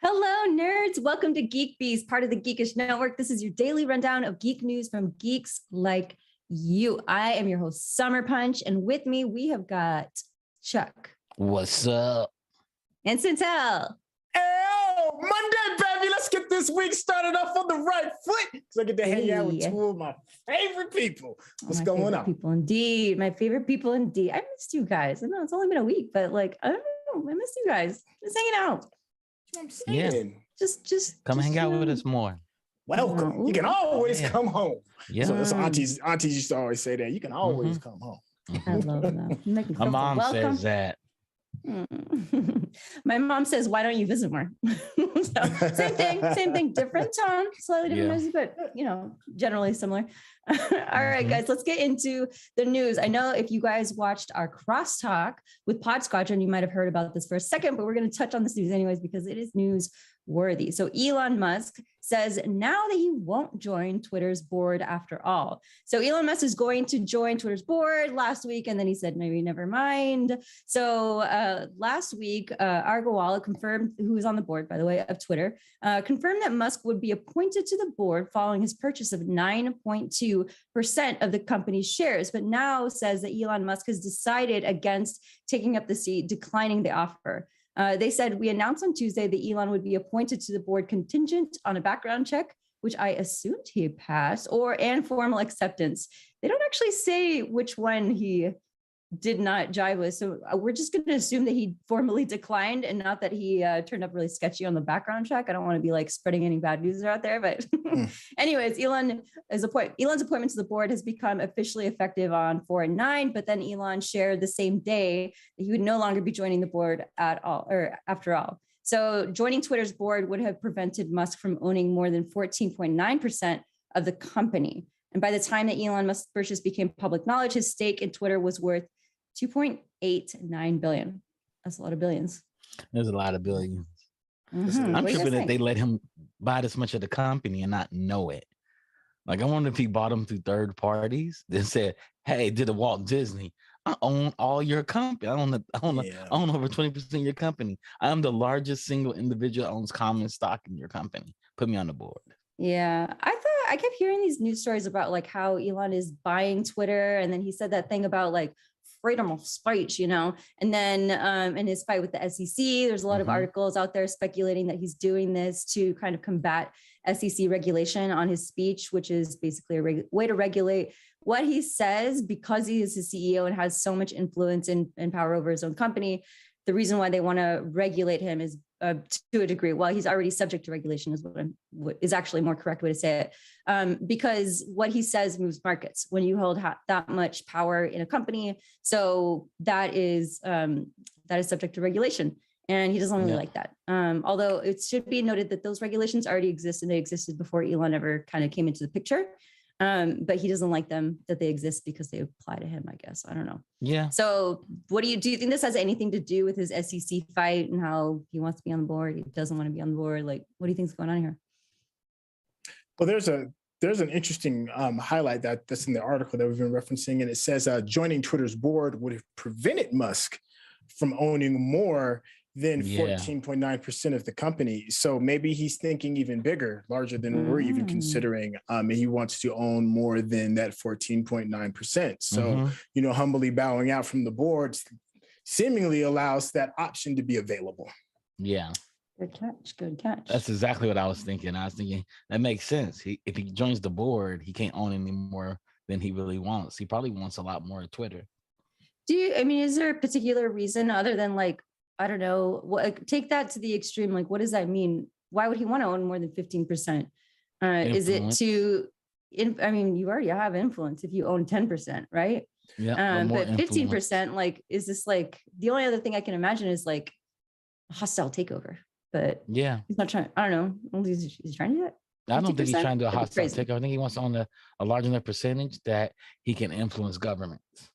Hello, nerds. Welcome to GeekBeast, part of the Geekish Network. This is your daily rundown of geek news from geeks like you. I am your host, Summer Punch, and with me, we have got Chuck. What's up? And Sintel. Oh, Monday, baby. Let's get this week started off on the right foot because I get to hang out with two of my favorite people. What's going on? People indeed. My favorite people indeed. I missed you guys. I know it's only been a week, but I don't know. I missed you guys. Just hanging out. I'm saying. Yeah. Just come hang out with us more. Welcome. You can always come home. Yeah. So aunties used to always say that. You can always come home. I love that. My mom says that. My mom says, why don't you visit more? So, same thing, different tone, slightly different music, but generally similar. All right, guys, let's get into the news. I know if you guys watched our crosstalk with Pod Squadron, you might have heard about this for a second, but we're going to touch on this news anyways because it is news worthy. So Elon Musk says now that he won't join Twitter's board after all. So Elon Musk is going to join Twitter's board last week, and then he said, maybe never mind. So last week, Argowalla confirmed, who is on the board, by the way, of Twitter, confirmed that Musk would be appointed to the board following his purchase of 9.2% of the company's shares, but now says that Elon Musk has decided against taking up the seat, declining the offer. They said, we announced on Tuesday that Elon would be appointed to the board contingent on a background check, which I assumed he had passed, and formal acceptance. They don't actually say which one he did not jive with. So we're just going to assume that he formally declined and not that he turned up really sketchy on the background check. I don't want to be spreading any bad news out there, but anyways, Elon's appointment to the board has become officially effective on 4/9, but then Elon shared the same day that he would no longer be joining the board at all, or after all. So joining Twitter's board would have prevented Musk from owning more than 14.9% of the company. And by the time that Elon Musk's purchase became public knowledge, his stake in Twitter was worth $2.89 billion. That's a lot of billions. There's a lot of billions. Mm-hmm. I'm tripping that they let him buy this much of the company and not know it. I wonder if he bought them through third parties. Then said, "Hey, did a Walt Disney? I own all your company. I own over 20% of your company. I am the largest single individual that owns common stock in your company. Put me on the board." Yeah, I kept hearing these news stories about how Elon is buying Twitter, and then he said that thing about freedom of speech, and then in his fight with the SEC, there's a lot of articles out there speculating that he's doing this to kind of combat SEC regulation on his speech, which is basically a way to regulate what he says because he is the CEO and has so much influence and power over his own company. The reason why they want to regulate him is to a degree. Well, he's already subject to regulation is what is actually a more correct way to say it. Because what he says moves markets when you hold that much power in a company. So that is subject to regulation. And he doesn't really like that. Although it should be noted that those regulations already exist and they existed before Elon ever kind of came into the picture. But he doesn't like them that they exist because they apply to him, I guess. I don't know. Yeah. So do you think this has anything to do with his SEC fight and how he wants to be on the board? He doesn't want to be on the board. What do you think is going on here? Well, there's an interesting highlight that's in the article that we've been referencing, and it says joining Twitter's board would have prevented Musk from owning more than 14.9% of the company. So maybe he's thinking even bigger, larger than we're even considering. And he wants to own more than that 14.9%. So, humbly bowing out from the board seemingly allows that option to be available. Yeah. Good catch. That's exactly what I was thinking. I was thinking that makes sense. If he joins the board, he can't own any more than he really wants. He probably wants a lot more of Twitter. Is there a particular reason other than I don't know, take that to the extreme. What does that mean? Why would he want to own more than 15%? Is it you already have influence if you own 10%, right? Yeah. But 15%, is this the only other thing I can imagine is a hostile takeover. But yeah, he's not trying. I don't know. He's trying to do that. I don't think he's trying to do a hostile takeover. I think he wants to own a large enough percentage that he can influence governments.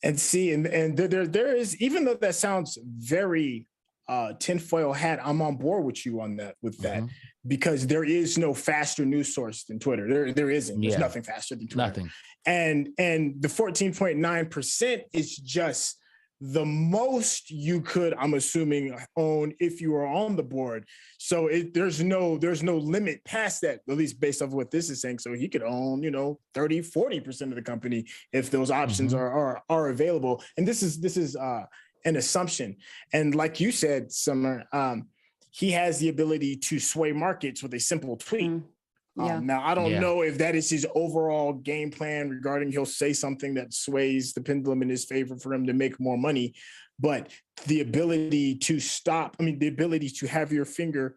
And see, and there is, even though that sounds very tinfoil hat, I'm on board with you on that, because there is no faster news source than Twitter. There isn't. There's nothing faster than Twitter. Nothing. And the 14.9% is just the most you could, I'm assuming, own if you are on the board. So there's no limit past that, at least based off what this is saying. So he could own, 30, 40% of the company if those options are available. And this is an assumption. And like you said, Summer, he has the ability to sway markets with a simple tweet. Yeah. Now, I don't know if that is his overall game plan regarding he'll say something that sways the pendulum in his favor for him to make more money. But the ability to the ability to have your finger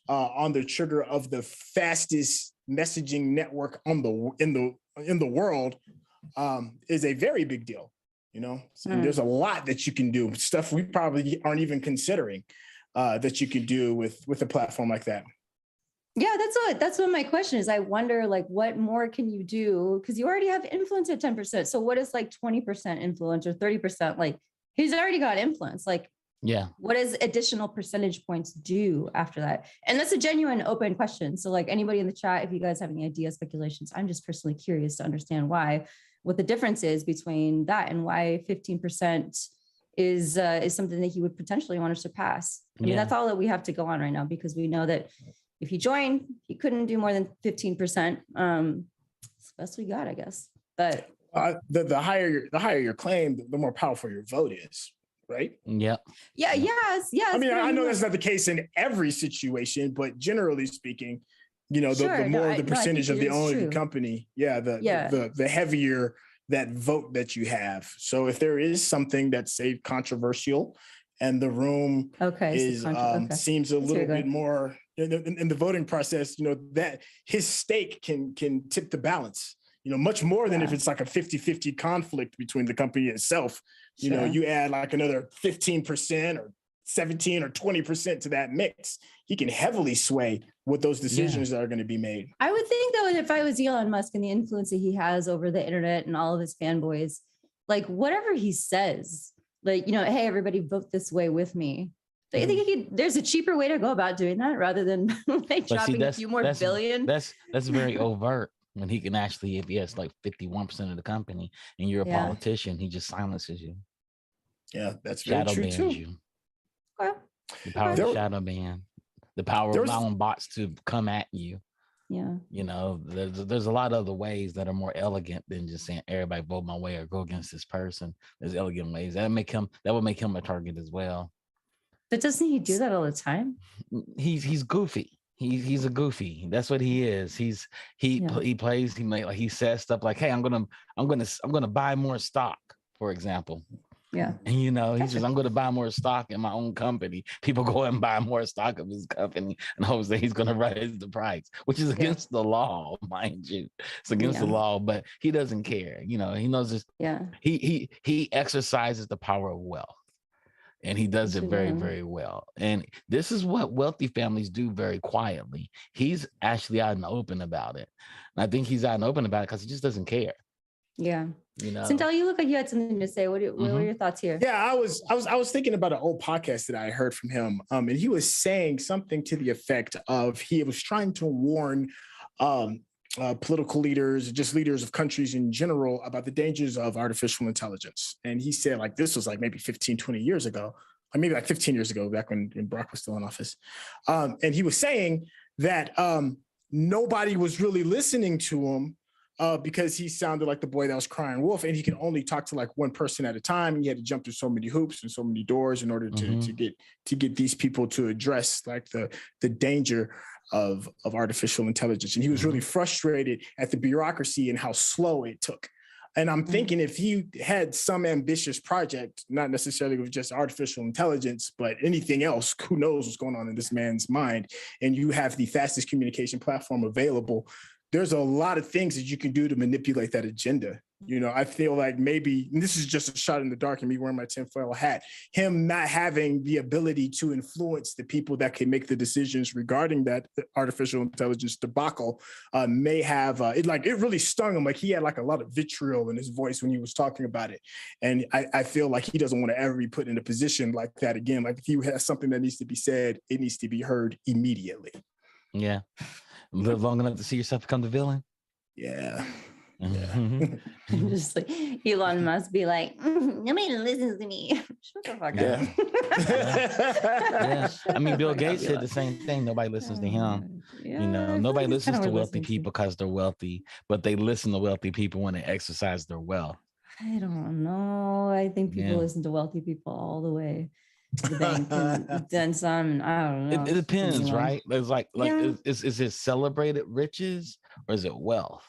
on the trigger of the fastest messaging network in the world is a very big deal. And there's a lot that you can do, stuff we probably aren't even considering that you can do with a platform like that. Yeah, that's what my question is. I wonder, like, what more can you do? Because you already have influence at 10%. So what is like 20% influence or 30%? Like, he's already got influence. Like, what does additional percentage points do after that? And that's a genuine open question. So like anybody in the chat, if you guys have any ideas, speculations, I'm just personally curious to understand what the difference is between that and why 15% is something that he would potentially want to surpass. I mean, that's all that we have to go on right now, because we know that if you join, you couldn't do more than 15%. It's the best we got, I guess. But the higher your claim, the more powerful your vote is, right? Yes. I mean, I know that's not the case in every situation, but generally speaking, the more the percentage of the owning company, the heavier that vote that you have. So if there is something that's, say, controversial, and the room seems a little bit more in the voting process, that his stake can tip the balance, much more than if it's like a 50-50 conflict between the company itself. You add like another 15% or 17 or 20% to that mix, he can heavily sway what those decisions that are going to be made. I would think, though, if I was Elon Musk and the influence that he has over the internet and all of his fanboys, like whatever he says, like, hey, everybody vote this way with me. I think there's a cheaper way to go about doing that rather than like dropping a few more billion. That's very overt when he can actually, if he has like 51% of the company and you're a politician, he just silences you. Yeah, that's very true too. You. Well, the power of the shadow ban, the power of allowing bots to come at you. Yeah. There's a lot of other ways that are more elegant than just saying everybody vote my way or go against this person. There's elegant ways that would make him a target as well. But doesn't he do that all the time? He's goofy. He's a goofy. That's what he is. He plays. He says stuff like, "Hey, I'm gonna buy more stock," for example. Yeah. And he says, I'm going to buy more stock in my own company. People go and buy more stock of his company and hopes that he's going to raise the price, which is against the law, mind you. It's against the law, but he doesn't care. He knows this. Yeah. He exercises the power of wealth. And he does it very, very well. And this is what wealthy families do very quietly. He's actually out in the open about it. And I think he's out in the open about it because he just doesn't care. Yeah. Centel, you look like you had something to say. What are your thoughts here? Yeah, I was thinking about an old podcast that I heard from him. And he was saying something to the effect of he was trying to warn political leaders, just leaders of countries in general, about the dangers of artificial intelligence. And he said, like, this was like maybe 15, 20 years ago, or maybe like 15 years ago, back when Barack was still in office. And he was saying that nobody was really listening to him because he sounded like the boy that was crying wolf, and he could only talk to like one person at a time. And he had to jump through so many hoops and so many doors in order to get these people to address like the danger of artificial intelligence. And he was really frustrated at the bureaucracy and how slow it took. And I'm thinking if he had some ambitious project, not necessarily with just artificial intelligence, but anything else, who knows what's going on in this man's mind, and you have the fastest communication platform available, there's a lot of things that you can do to manipulate that agenda. I feel like maybe, and this is just a shot in the dark and me wearing my tinfoil hat, him not having the ability to influence the people that can make the decisions regarding that artificial intelligence debacle may have, it really stung him. Like he had like a lot of vitriol in his voice when he was talking about it. And I feel like he doesn't want to ever be put in a position like that again. Like if he has something that needs to be said, it needs to be heard immediately. Yeah. Live long enough to see yourself become the villain. Yeah. Just like Elon Musk be like, nobody listens to me. Shut the fuck Yeah. up. I mean, Bill Gates said the same thing. Nobody listens to him. You know, nobody listens to wealthy people because they're wealthy, but they listen to wealthy people when they exercise their wealth. I don't know. I think people listen to wealthy people all the way to the bank and then some. And I don't know. It depends, right? There's like is it celebrated riches or is it wealth?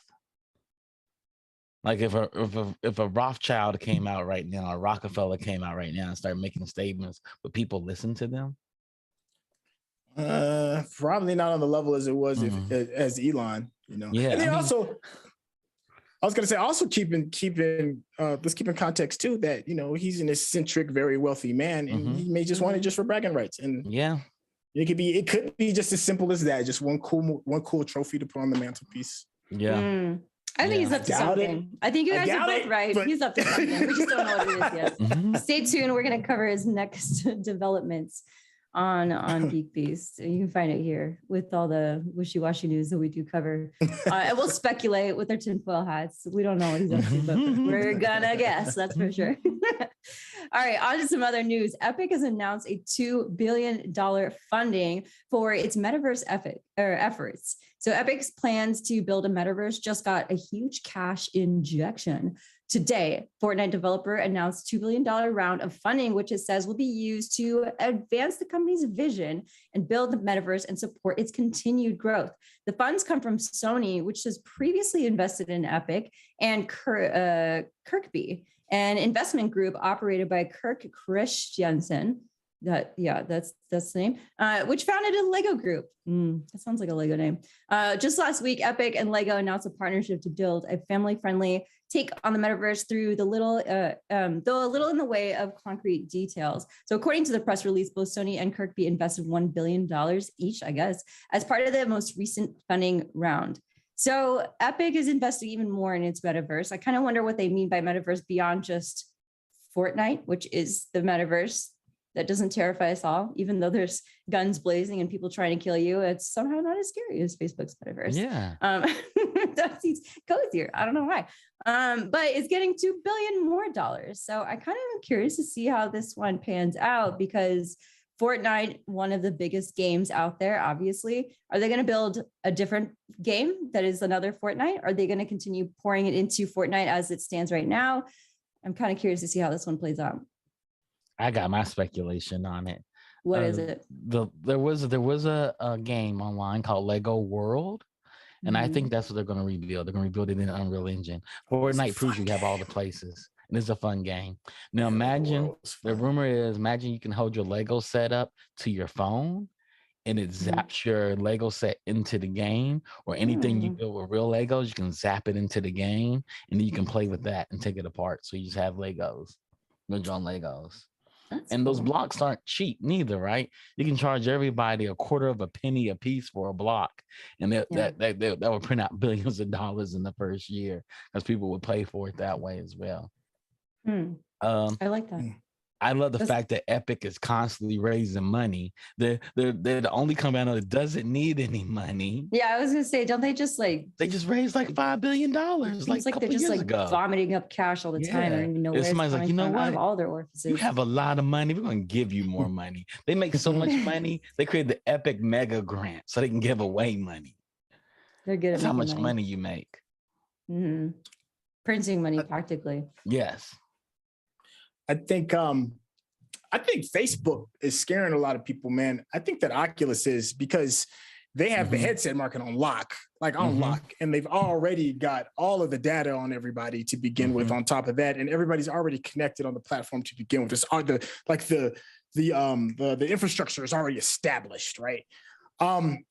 Like if a Rothschild came out right now, a Rockefeller came out right now and started making statements, but people listen to them? Probably not on the level as it was as Elon, you know. Yeah. And then also, I was gonna say, also let's keep in context too that, you know, he's an eccentric, very wealthy man, and he may just want it just for bragging rights. And it could be just as simple as that, just one cool trophy to put on the mantelpiece. Yeah. I think he's up to something. I think you guys are both right. He's up to something. We just don't know what it is yet. Stay tuned. We're going to cover his next developments on GeekBeast. You can find it here with all the wishy-washy news that we do cover. And we'll speculate with our tinfoil hats. We don't know what he's up to, but we're gonna guess. That's for sure. All right, on to some other news. Epic has announced a $2 billion funding for its Metaverse efforts. So Epic's plans to build a Metaverse just got a huge cash injection. Today, Fortnite developer announced $2 billion round of funding, which it says will be used to advance the company's vision and build the Metaverse and support its continued growth. The funds come from Sony, which has previously invested in Epic, and Kirkby, an investment group operated by Kirk Christiansen. That's the name, which founded a Lego group. That sounds like a Lego name. Just last week, Epic and Lego announced a partnership to build a family-friendly take on the metaverse through though a little in the way of concrete details. So according to the press release, both Sony and Kirkby invested $1 billion each, I guess, as part of the most recent funding round. So Epic is investing even more in its metaverse. I kind of wonder what they mean by metaverse beyond just Fortnite, which is the metaverse that doesn't terrify us all, even though there's guns blazing and people trying to kill you. It's somehow not as scary as Facebook's metaverse. Yeah. That seems cozier. I don't know why. But it's getting $2 billion more. So I kind of am curious to see how this one pans out, because Fortnite, one of the biggest games out there, obviously. Are they going to build a different game that is another Fortnite? Are they going to continue pouring it into Fortnite as it stands right now? I'm kind of curious to see how this one plays out. I got my speculation on it. What is it? There was a game online called Lego World, and I think that's what they're going to rebuild. They're going to rebuild it in Unreal Engine. Fortnite proves you have all the places, and it's a fun game. Now imagine, the rumor is, imagine you can hold your Lego set up to your phone, and it zaps your Lego set into the game, or anything you build with real Legos, you can zap it into the game, and then you can play with that and take it apart. So you just have Legos, build your own Legos. And those blocks aren't cheap neither, right? You can charge everybody a quarter of a penny a piece for a block, and that would print out billions of dollars in the first year, because people would pay for it that way as well. I like that. I love the fact that Epic is constantly raising money. They're the only company I know that doesn't need any money. Yeah, I was gonna say, don't they just they just raised like $5 billion like a couple years ago, vomiting up cash all the time? I don't even know where somebody's like, you know what? Out of all their orifices. You have a lot of money. We're going to give you more money. They make so much money. They create the Epic Mega Grant so they can give away money. They're good at how much money you make. Printing money practically. Yes. I think Facebook is scaring a lot of people, man. I think that Oculus is, because they have the headset market on lock, and they've already got all of the data on everybody to begin with on top of that, and everybody's already connected on the platform to begin with. It's the infrastructure is already established, right?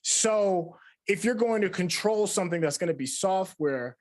So if you're going to control something that's going to be software,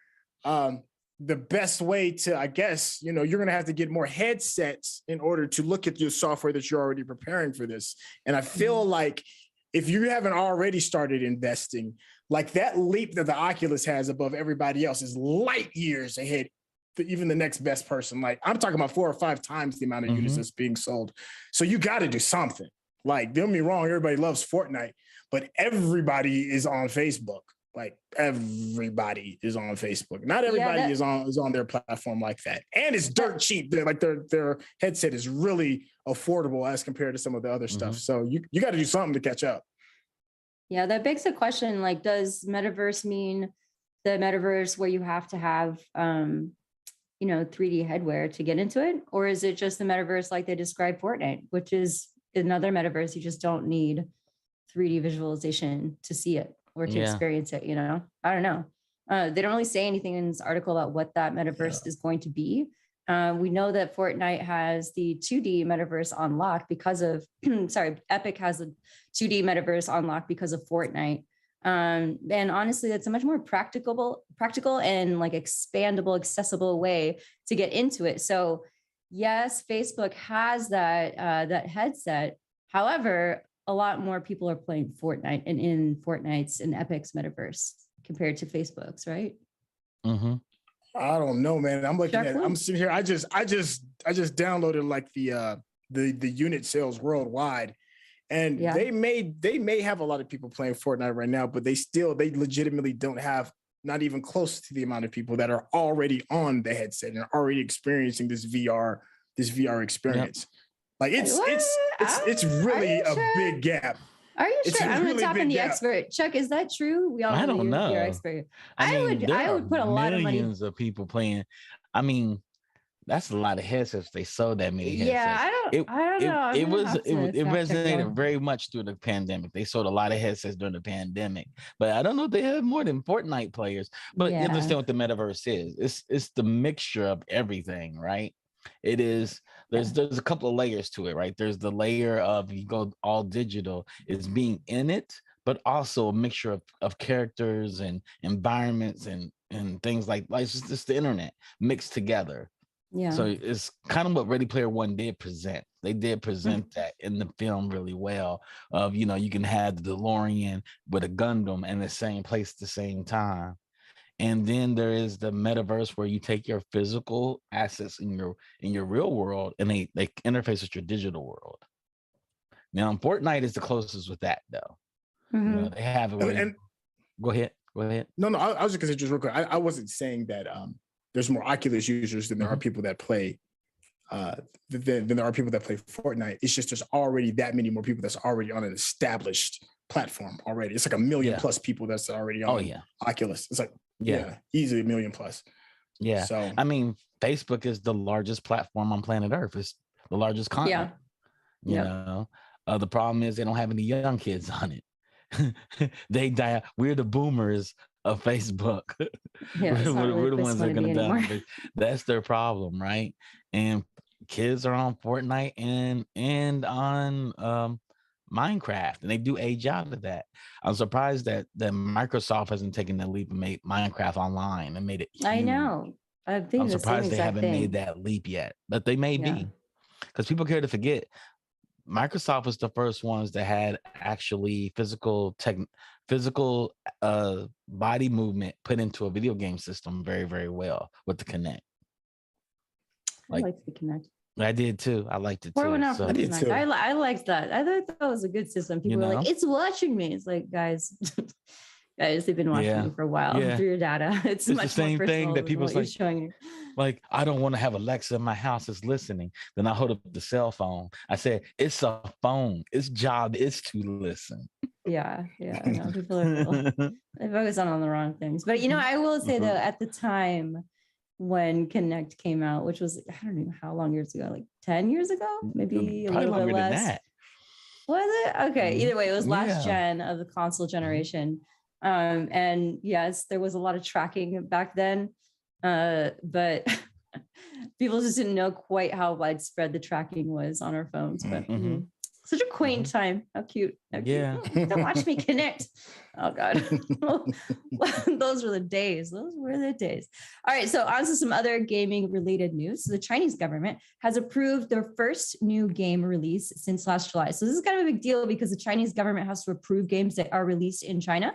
the best way to, I guess, you're going to have to get more headsets in order to look at your software that you're already preparing for this. And I feel like if you haven't already started investing, like that leap that the Oculus has above everybody else is light years ahead to even the next best person. Like, I'm talking about 4 or 5 times the amount of units that's being sold. So you got to do something. Like, don't get me wrong, everybody loves Fortnite, but everybody is on Facebook. like everybody is on Facebook. Not everybody is on their platform like that. And it's dirt cheap. They're like their headset is really affordable as compared to some of the other stuff. So you got to do something to catch up. Yeah, that begs the question, like, does metaverse mean the metaverse where you have to have 3D headwear to get into it? Or is it just the metaverse like they described Fortnite, which is another metaverse, you just don't need 3D visualization to see it or to experience it, I don't know. They don't really say anything in this article about what that metaverse is going to be. We know that Fortnite has the 2D metaverse unlocked because of, Epic has a 2D metaverse unlocked because of Fortnite. And honestly, that's a much more practical and like expandable, accessible way to get into it. So yes, Facebook has that headset. However, a lot more people are playing Fortnite and in Fortnite's and Epic's metaverse compared to Facebook's, right? Mm-hmm. I don't know, man. I'm looking at. I'm sitting here. I just downloaded like the unit sales worldwide, and they may have a lot of people playing Fortnite right now, but they legitimately don't have not even close to the amount of people that are already on the headset and are already experiencing this VR experience. Yep. Like it's really a big gap. Are you sure? I'm going to tap on the expert. Chuck, is that true? We all I don't know. Your expert. I would put a lot of money. Millions of people playing. I mean, that's a lot of headsets. They sold that many headsets. Yeah, I don't know. It resonated very much through the pandemic. They sold a lot of headsets during the pandemic, but I don't know if they have more than Fortnite players. But you understand what the metaverse is? It's the mixture of everything, right? It is. There's a couple of layers to it, right? There's the layer of you go all digital, is being in it, but also a mixture of characters and environments and things like it's just the internet mixed together. Yeah. So it's kind of what Ready Player One did present. They did present that in the film really well. Of you can have the DeLorean with a Gundam in the same place at the same time. And then there is the metaverse where you take your physical assets in your real world and they interface with your digital world. Now, Fortnite is the closest with that, though. Mm-hmm. They have it. Go ahead. No, I was just gonna say just real quick. I wasn't saying that there's more Oculus users than there are people that play than there are people that play Fortnite. It's just there's already that many more people that's already on an established platform already. It's like 1 million plus people that's already on Oculus. It's like easily 1 million plus. Yeah. So I mean, Facebook is the largest platform on planet Earth. It's the largest continent. Yeah. You know, the problem is they don't have any young kids on it. They die. We're the boomers of Facebook. Yeah, we're the ones that are going to die. That's their problem, right? And kids are on Fortnite and on Minecraft, and they do age out of that. I'm surprised that Microsoft hasn't taken the leap and made Minecraft online and made it huge. I know. I'm surprised they haven't made that leap yet, but they may be, because people care to forget. Microsoft was the first ones that had actually physical body movement put into a video game system very, very well with the Kinect. I liked the Kinect. I did too. I liked it too. I did too. I liked that. I thought that was a good system. People were like, "It's watching me." It's like, guys, they've been watching me for a while through your data. It's much the same thing that people's like showing you. Like, I don't want to have Alexa in my house that's listening. Then I hold up the cell phone. I said, it's a phone. Its job is to listen. Yeah. I know. People are they focus on the wrong things. But I will say though, at the time when Kinect came out, which was I don't know how long years ago, like 10 years ago, maybe a little bit less. Than that. Was it? Okay. Either way, it was last gen of the console generation. And yes, there was a lot of tracking back then. But people just didn't know quite how widespread the tracking was on our phones. But such a quaint time. How cute. Yeah. Don't watch me connect. Oh God. Those were the days. All right. So on to some other gaming related news. So the Chinese government has approved their first new game release since last July. So this is kind of a big deal because the Chinese government has to approve games that are released in China.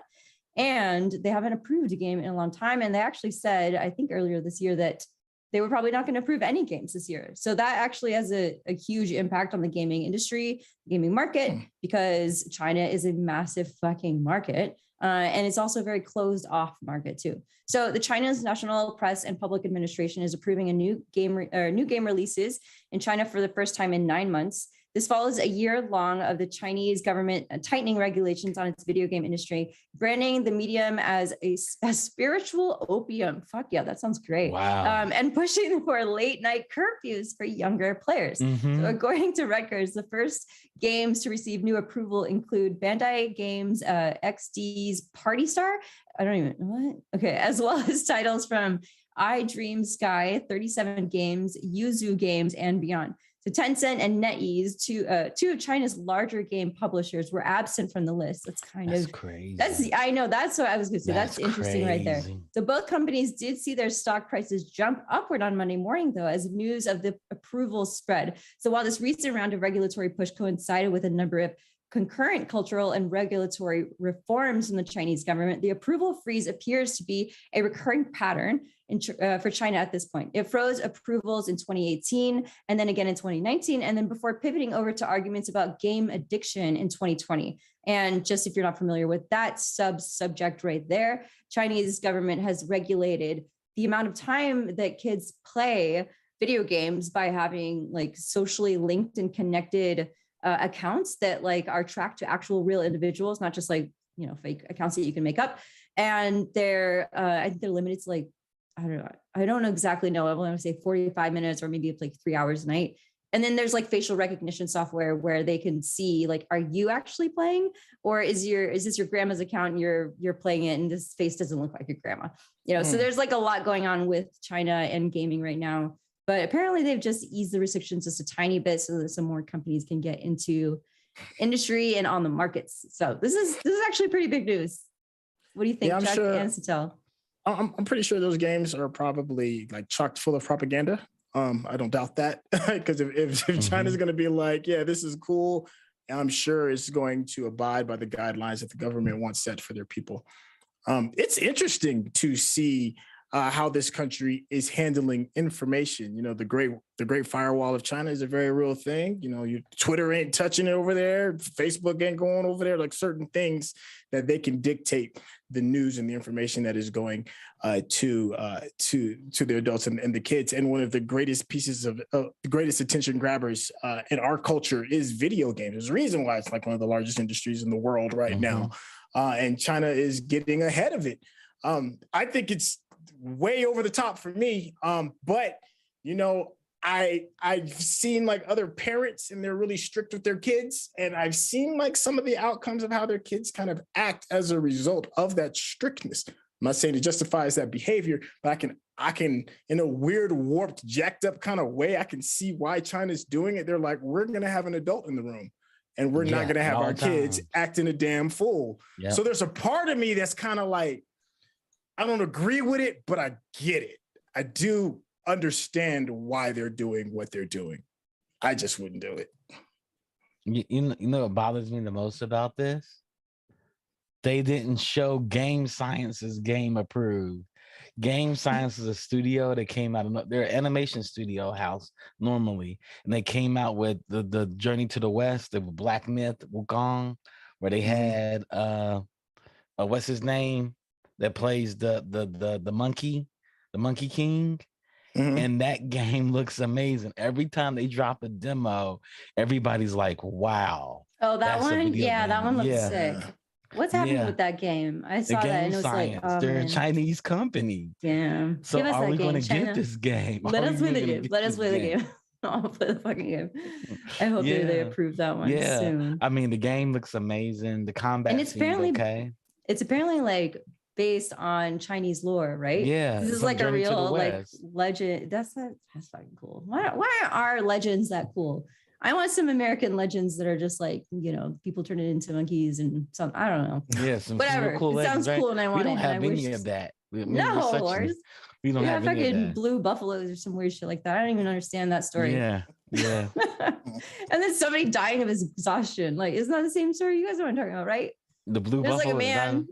And they haven't approved a game in a long time. And they actually said, I think earlier this year, that they were probably not going to approve any games this year. So that actually has a huge impact on the gaming industry, gaming market, because China is a massive fucking market. And it's also a very closed off market too. So the China's National Press and Public Administration is approving a new game releases in China for the first time in 9 months. This follows a year long of the Chinese government tightening regulations on its video game industry, branding the medium as a spiritual opium. Fuck yeah, that sounds great. Wow. And pushing for late night curfews for younger players. So according to records, the first games to receive new approval include Bandai Games XD's Party Star. I don't even know what. Okay, as well as titles from iDream Sky, 37 Games, Yuzu Games, and beyond. So Tencent and NetEase, two of China's larger game publishers, were absent from the list. That's crazy. I know. That's what I was going to say. That's interesting right there. So both companies did see their stock prices jump upward on Monday morning, though, as news of the approval spread. So while this recent round of regulatory push coincided with a number of concurrent cultural and regulatory reforms in the Chinese government, the approval freeze appears to be a recurring pattern for China at this point. It froze approvals in 2018 and then again in 2019, and then before pivoting over to arguments about game addiction in 2020. And just if you're not familiar with that subject right there, Chinese government has regulated the amount of time that kids play video games by having like socially linked and connected accounts that like are tracked to actual real individuals, not just like, you know, fake accounts that you can make up. And they're, I think they're limited to like, I don't exactly know. I want to say 45 minutes or maybe like 3 hours a night. And then there's like facial recognition software where they can see like, are you actually playing, or is this your grandma's account and you're playing it and this face doesn't look like your grandma, you know? So there's like a lot going on with China and gaming right now. But apparently they've just eased the restrictions just a tiny bit so that some more companies can get into industry and on the markets. So this is actually pretty big news. What do you think, Chuck and Satel? I'm pretty sure those games are probably like chocked full of propaganda. I don't doubt that, because if China's going to be like, yeah, this is cool, I'm sure it's going to abide by the guidelines that the government wants set for their people. It's interesting to see how this country is handling information. You know, the great firewall of China is a very real thing. You know, Twitter ain't touching it over there. Facebook ain't going over there. Like certain things that they can dictate the news and the information that is going to the adults and the kids. And one of the greatest pieces of the greatest attention grabbers in our culture is video games. There's a reason why it's like one of the largest industries in the world right now. And China is getting ahead of it. I think it's way over the top for me. But, you know, I've seen like other parents and they're really strict with their kids. And I've seen like some of the outcomes of how their kids kind of act as a result of that strictness. I'm not saying it justifies that behavior, but I can in a weird, warped, jacked up kind of way, I can see why China's doing it. They're like, we're going to have an adult in the room and we're not going to have our kids acting a damn fool. Yep. So there's a part of me that's kind of like, I don't agree with it, but I get it. I do understand why they're doing what they're doing. I just wouldn't do it. You know what bothers me the most about this? They didn't show Game Science's game approved. Game Science is a studio that came out of their animation studio house normally, and they came out with the Journey to the West, the Black Myth, Wukong, where they had what's his name that plays the monkey king. And that game looks amazing. Every time they drop a demo, everybody's like, wow. Oh, that one? Yeah, that one looks sick. What's happening with that game? I saw that and it was like, oh, they're a Chinese company. Yeah. So are we going to get this game? Let us play the game. Let us play the game. I'll play the fucking game. I hope they approve that one soon. I mean, the game looks amazing. The combat and it's apparently okay. It's apparently like based on Chinese lore, right? Yeah. This is like a real like legend. That's fucking cool. Why are legends that cool? I want some American legends that are just like, you know, people turn it into monkeys and some, I don't know. Yeah, some whatever. Cool it legends, sounds cool and I want it. We don't have any of that. We don't have fucking blue buffaloes or some weird shit like that. I don't even understand that story. Yeah. And then somebody dying of exhaustion. Like, isn't that the same story? You guys know what I'm talking about, right? The blue buffalo. Like a man.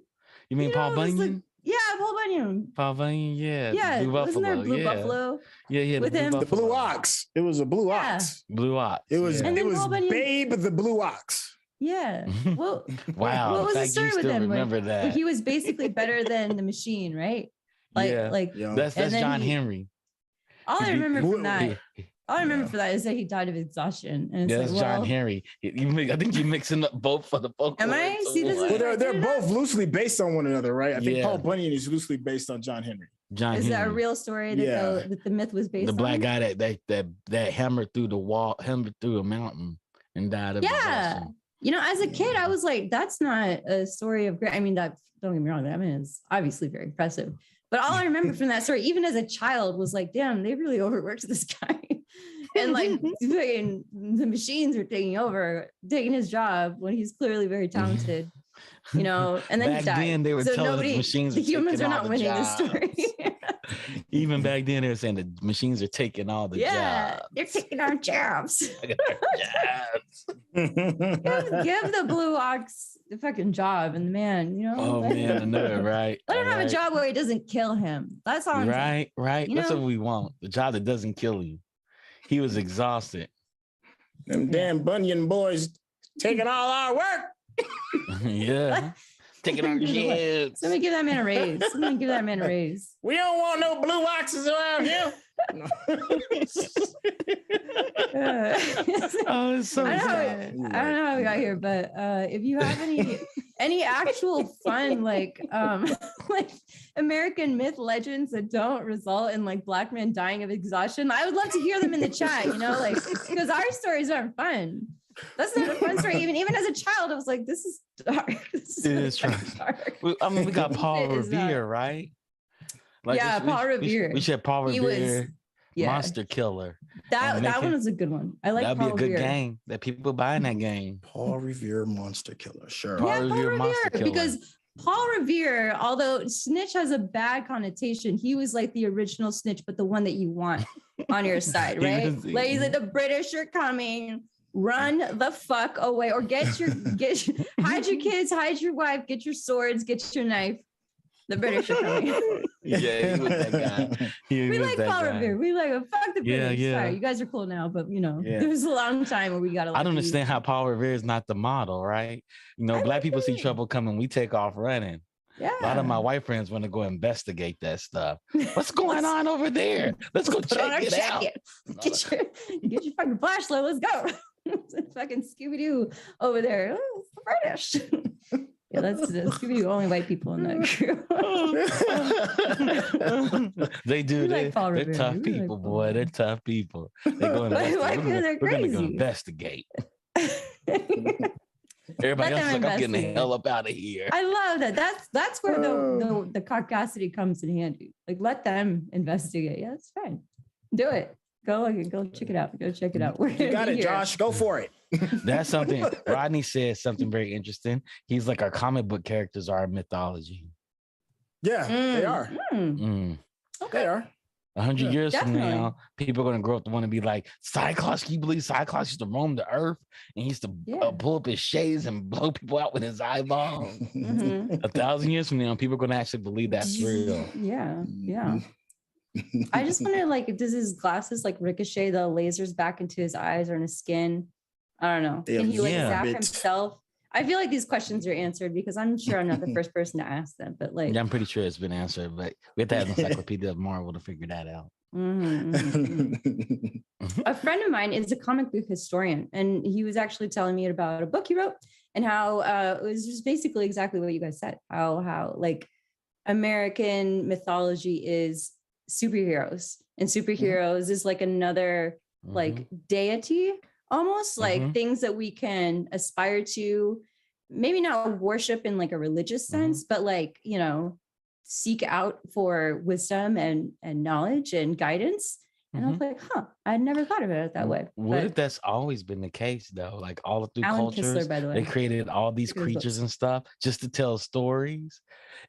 You mean Paul Bunyan? Like, yeah, Paul Bunyan. Paul Bunyan, yeah. Yeah, blue wasn't there a blue buffalo? Yeah. With him, the blue ox. It was a blue ox. Blue ox. It was Babe the blue ox. Yeah. Well, Wow. what The was the fact story you with still him? remember Like, that. he was basically better than the machine, right? Yeah. Yeah. That's and then John Henry. all I remember from that, all I remember Yeah. for that is that he died of exhaustion. And it's That's like, John well, Henry. I think you're mixing up both for the vocal. Am I? See, this is- Well, they're Yeah. both loosely based on one another, right? I think Yeah. Paul Bunyan is loosely based on John Henry. John is Henry. that a real story that, Yeah. that the myth was based The on? black guy that hammered through the wall, hammered through a mountain and died of exhaustion. You know, as a kid, I was like, that's not a story of great. I mean, that, don't get me wrong, that man is obviously very impressive. But all I remember from that story, even as a child, was like, damn, they really overworked this guy. And like the machines are taking his job when he's clearly very talented. You know, and then back he died. then they were So telling us nobody, machines the are humans taking are all not the winning this jobs. story. Even back then they were saying the machines are taking all the Yeah, jobs. they're taking our jobs. Jobs. Give the blue ox the fucking job, and the man, you know. Oh man, I know it, right? Let him have a Right. job where it doesn't kill him. That's all I'm saying. Right. You That's know? what we want. The job that doesn't kill you. He was exhausted. Them damn Bunyan boys taking all our work. Yeah. Taking our jobs. Somebody give that man a raise. Somebody give that man a raise. We don't want no blue oxes around here. Oh, it's so I sad. don't know how we got here, but if you have any actual fun like American myth legends that don't result in like black men dying of exhaustion, I would love to hear them in the chat, you know, like because our stories aren't fun. That's not a fun story. Even as a child, I was like, this is dark. This is dark. I mean, we got Paul Revere, right? Like, yeah, Paul Revere. We should have Paul Revere, yeah. Monster Killer. That one was a good one. I like that'd Paul be a good Revere. game that people buy in that game. Paul Revere, Monster Killer. Sure. Paul Yeah, Paul Revere, Monster Revere. Killer. Because Paul Revere, although snitch has a bad connotation, he was like the original snitch, but the one that you want on your side, right? Like he's like, the British are coming. Run the fuck away, or hide your kids, hide your wife, get your swords, get your knife. The British are coming. Yeah, he was that guy. We like Paul Revere. We like fuck the British. Yeah. Sorry, you guys are cool now, but you know, there was a long time where we got. I don't understand how Paul Revere is not the model, right? You know, black people see trouble coming, we take off running. Yeah. A lot of my white friends want to go investigate that stuff. What's going on over there? Let's go check it out. Get your fucking flashlight. Let's go. Fucking Scooby-Doo over there. Oh, it's the British. Yeah, that's Scooby-Doo. Only white people in that crew. They do. They're tough people, boy. They're tough people. They go investigate. We're gonna go investigate. Everybody else is like, I'm getting the hell up out of here. I love that. That's where the caucasity comes in handy. Like, let them investigate. Yeah, that's fine. Do it. Go check it out. Go check it out. You got it, Josh. Go for it. That's something. Rodney said something very interesting. He's like, our comic book characters are mythology. Yeah, they are. Okay. They are. 100 years from now, people are going to grow up to want to be like, Cyclops. Can you believe Cyclops used to roam the earth and he used to pull up his shades and blow people out with his eyeball? 1,000 years from now, people are going to actually believe that's real. Yeah. I just wonder, like, does his glasses like ricochet the lasers back into his eyes or in his skin? I don't know. Can he like zap himself? I feel like these questions are answered because I'm sure I'm not the first person to ask them, but like, yeah, I'm pretty sure it's been answered, but we have to have an Encyclopedia of Marvel to figure that out. A friend of mine is a comic book historian, and he was actually telling me about a book he wrote and how it was just basically exactly what you guys said, how like American mythology is superheroes, and superheroes is like another like deity, almost like things that we can aspire to, maybe not worship in like a religious sense, but like, you know, seek out for wisdom and knowledge and guidance. And I was like, I'd never thought of it that way. What if that's always been the case though? Like all through Alan cultures, Kistler, by the way, they created all these creatures and stuff just to tell stories.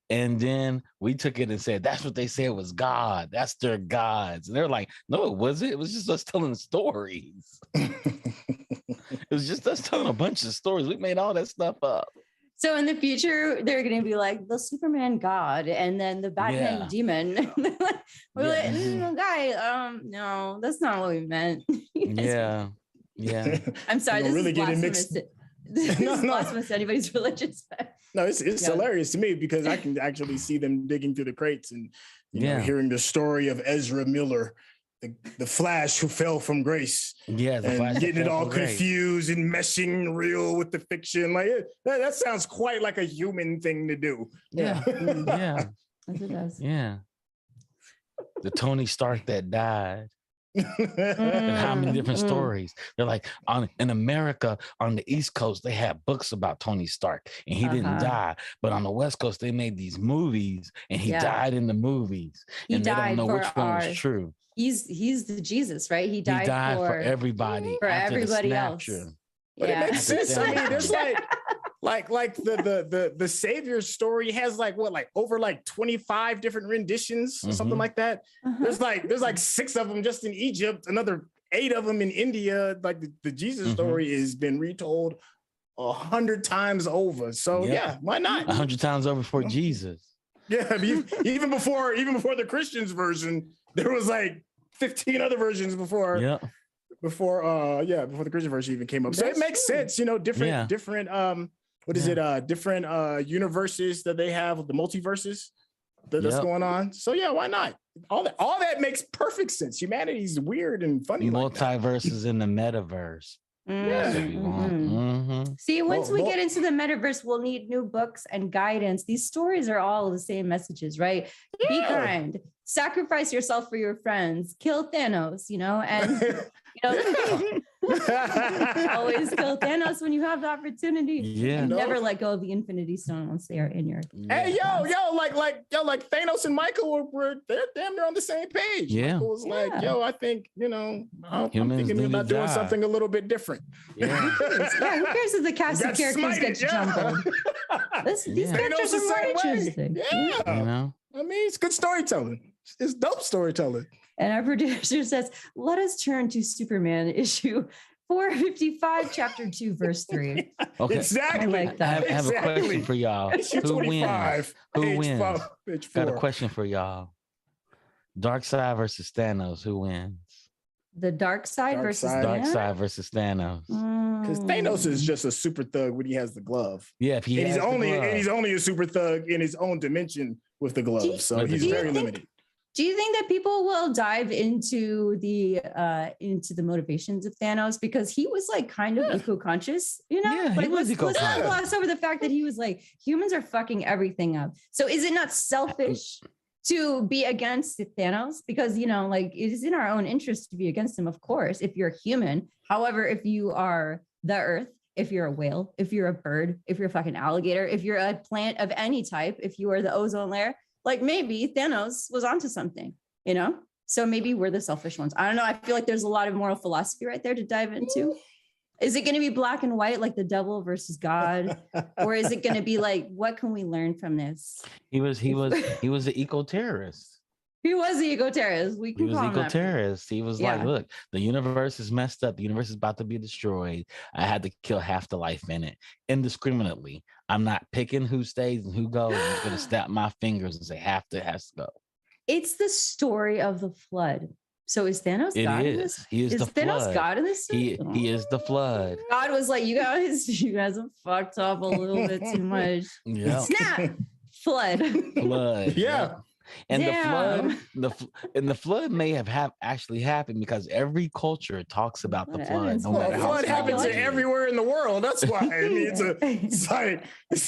And then we took it and said, that's what they said was God. That's their gods. And they're like, no, it wasn't. It was just us telling stories. It was just us telling a bunch of stories. We made all that stuff up. So in the future, they're going to be like the Superman God and then the Batman demon. We're like, no, guy, no, that's not what we meant. Yeah. I'm sorry. This really is getting blasphemous. This is blasphemous to anybody's religious. No, it's hilarious to me because I can actually see them digging through the crates and hearing the story of Ezra Miller, the Flash who fell from grace. Yeah, the and Flash getting it all confused and meshing real with the fiction. Like that sounds quite like a human thing to do. Yeah. Yeah. Yes, it does. Yeah. The Tony Stark that died. And how many different stories? They're like in America on the East Coast, they have books about Tony Stark and he didn't die. But on the West Coast, they made these movies and he died in the movies. And they don't know which one was true. He's the Jesus, right? He died for everybody. For everybody else. But it makes sense. I mean, there's like the Savior's story has over 25 different renditions or something like that. There's like 6 of them just in Egypt, another 8 of them in India. Like the Jesus story has been retold 100 times over. So why not? 100 times over for Jesus. Yeah, I mean, even before the Christians version, there was like 15 other versions before. Yeah. Before the Christian version even came up. So it makes sense, different different universes that they have, the multiverses that's going on. So why not? All that makes perfect sense. Humanity's weird and funny. Multiverses in the metaverse. See, once we get into the metaverse, we'll need new books and guidance. These stories are all the same messages, right? Be kind, sacrifice yourself for your friends, kill Thanos, and always kill Thanos when you have the opportunity. And never let go of the Infinity Stone once they are in your. Hey, like Thanos and Michael they're damn near on the same page. Yeah, Michael was like, I think I'm thinking about doing something a little bit different. Yeah, who cares if the cast of characters gets jumbled? These characters are more interesting. Yeah, I mean, it's good storytelling. It's dope storytelling. And our producer says, let us turn to Superman issue 455, chapter 2, verse 3. Okay. Exactly. I like that. I have a question for y'all. Issue 25, Who wins? Page 4. Got a question for y'all. Darkseid versus Thanos. Who wins? The Darkseid versus Thanos? Darkseid versus Thanos. Because Thanos is just a super thug when he has the glove. Yeah, he's only a super thug in his own dimension with the glove. So he's very limited. Do you think that people will dive into the motivations of Thanos, because he was like kind of eco-conscious, let's not gloss over the fact that he was like, humans are fucking everything up. So is it not selfish to be against Thanos? Because it is in our own interest to be against him, of course, if you're human. However, if you are the Earth, if you're a whale, if you're a bird, if you're a fucking alligator, if you're a plant of any type, if you are the ozone layer. Like maybe Thanos was onto something, So maybe we're the selfish ones. I don't know. I feel like there's a lot of moral philosophy right there to dive into. Is it going to be black and white, like the devil versus God, or is it going to be like, what can we learn from this? He was an eco-terrorist. He was the eco-terrorist. He was eco-terrorist. He was like, look, the universe is messed up. The universe is about to be destroyed. I had to kill half the life in it indiscriminately. I'm not picking who stays and who goes. I'm just going to snap my fingers and say has to go. It's the story of the flood. So is Thanos God in this? He is the Thanos flood. God in this? He is the flood. God was like, you guys have fucked up a little bit too much. Yeah. Snap. Flood. Yeah. And the flood may have actually happened because every culture talks about the flood. The flood happens everywhere in the world. That's why. I mean, it's like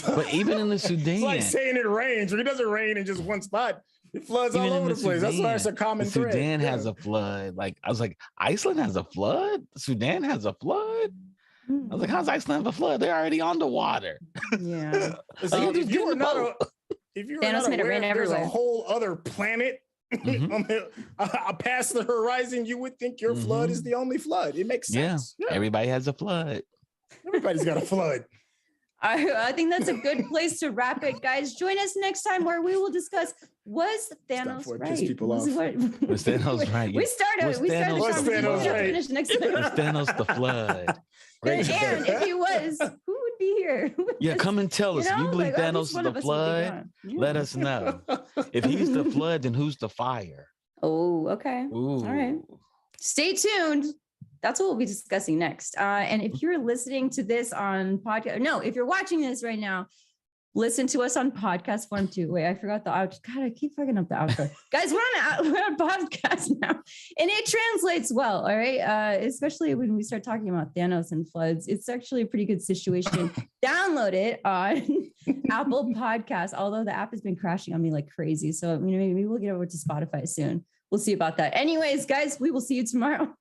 but even in the Sudan, it's like saying it rains, or it doesn't rain in just one spot. It floods all over the place. That's why it's a common thread. Sudan has a flood. Like I was like, Iceland has a flood. Sudan has a flood. I was like, how's Iceland have a flood? They're already on the water. Yeah. If you were not aware, there's a whole other planet past the horizon, you would think your flood is the only flood. It makes sense. Yeah. Everybody has a flood. Everybody's got a flood. I think that's a good place to wrap it, guys. Join us next time where we will discuss, was Thanos right? Was Thanos right? We started Was Thanos right? Finish next time. Was Thanos the flood? And if he was, who would be here? Yeah, come and tell us. If you believe Thanos is the flood, let us know. If he's the flood, then who's the fire? Oh, okay. Ooh. All right. Stay tuned. That's what we'll be discussing next. And if you're listening to this on podcast, no, if you're watching this right now, listen to us on podcast form too. Wait, I forgot the outro. God, I keep fucking up the outro. Guys, we're on podcast now. And it translates well, all right? Especially when we start talking about Thanos and floods. It's actually a pretty good situation. Download it on Apple Podcasts, although the app has been crashing on me like crazy. So, maybe we'll get over to Spotify soon. We'll see about that. Anyways, guys, we will see you tomorrow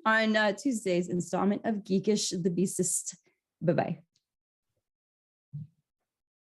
on Tuesday's installment of Geekish the Beastest. Bye-bye.